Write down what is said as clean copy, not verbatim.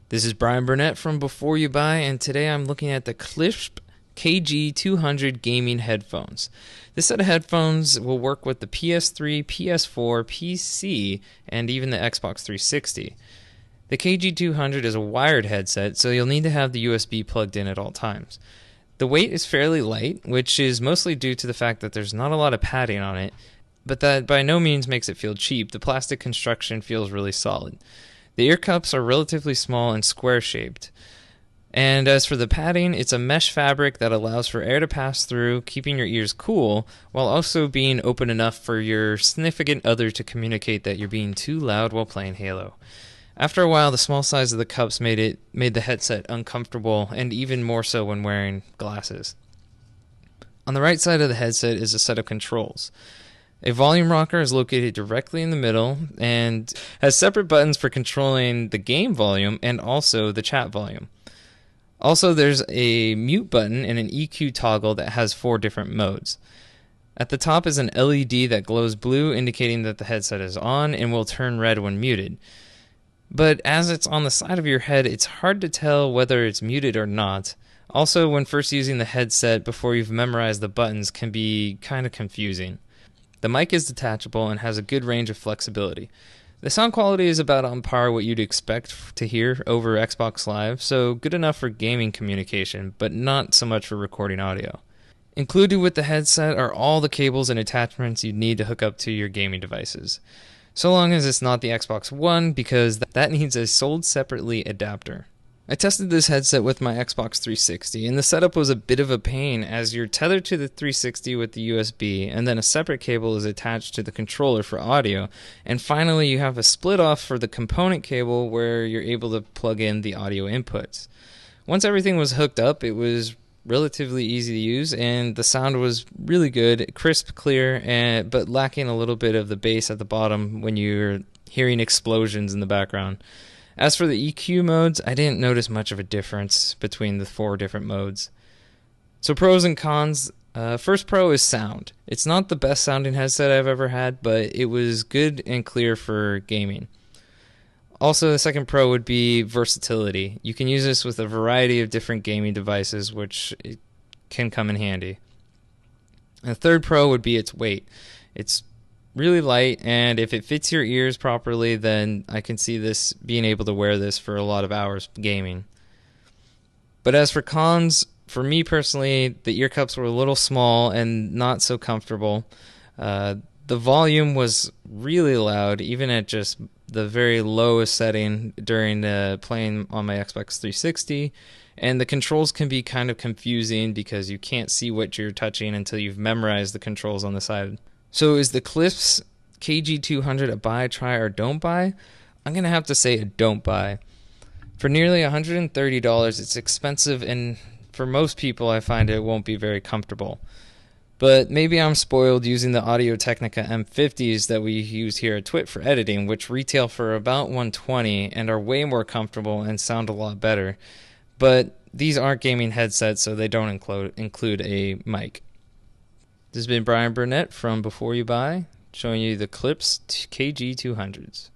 This is Brian Burnett from Before You Buy, and today I'm looking at the Klipsch KG200 gaming headphones. This set of headphones will work with the PS3, PS4, PC, and even the Xbox 360. The KG200 is a wired headset, so you'll need to have the USB plugged in at all times. The weight is fairly light, which is mostly due to the fact that there's not a lot of padding on it, but that by no means makes it feel cheap. The plastic construction feels really solid. The ear cups are relatively small and square-shaped. And as for the padding, it's a mesh fabric that allows for air to pass through, keeping your ears cool, while also being open enough for your significant other to communicate that you're being too loud while playing Halo. After a while, the small size of the cups made the headset uncomfortable, and even more so when wearing glasses. On the right side of the headset is a set of controls. A volume rocker is located directly in the middle and has separate buttons for controlling the game volume and also the chat volume. Also, there's a mute button and an EQ toggle that has 4 different modes. At the top is an LED that glows blue, indicating that the headset is on and will turn red when muted. But as it's on the side of your head, it's hard to tell whether it's muted or not. Also, when first using the headset before you've memorized the buttons can be kind of confusing. The mic is detachable and has a good range of flexibility. The sound quality is about on par what you'd expect to hear over Xbox Live, so good enough for gaming communication, but not so much for recording audio. Included with the headset are all the cables and attachments you'd need to hook up to your gaming devices. So long as it's not the Xbox One, because that needs a sold separately adapter. I tested this headset with my Xbox 360, and the setup was a bit of a pain as you're tethered to the 360 with the USB, and then a separate cable is attached to the controller for audio, and finally you have a split off for the component cable where you're able to plug in the audio inputs. Once everything was hooked up, it was relatively easy to use, and the sound was really good, crisp, clear, but lacking a little bit of the bass at the bottom when you're hearing explosions in the background. As for the EQ modes, I didn't notice much of a difference between the 4 different modes. So pros and cons. First pro is sound. It's not the best sounding headset I've ever had, but it was good and clear for gaming. Also, the second pro would be versatility. You can use this with a variety of different gaming devices, which it can come in handy. And the third pro would be its weight. It's really light, and if it fits your ears properly, then I can see this being able to wear this for a lot of hours gaming. But as for cons, for me personally, the ear cups were a little small and not so comfortable. The volume was really loud, even at just the very lowest setting during playing on my Xbox 360. And the controls can be kind of confusing because you can't see what you're touching until you've memorized the controls on the side. So is the Klipsch KG200 a buy, try, or don't buy? I'm going to have to say a don't buy. For nearly $130, it's expensive, and for most people I find it won't be very comfortable. But maybe I'm spoiled using the Audio-Technica M50s that we use here at Twit for editing, which retail for about $120 and are way more comfortable and sound a lot better. But these aren't gaming headsets, so they don't include a mic. This has been Brian Burnett from Before You Buy, showing you the Klipsch KG200s.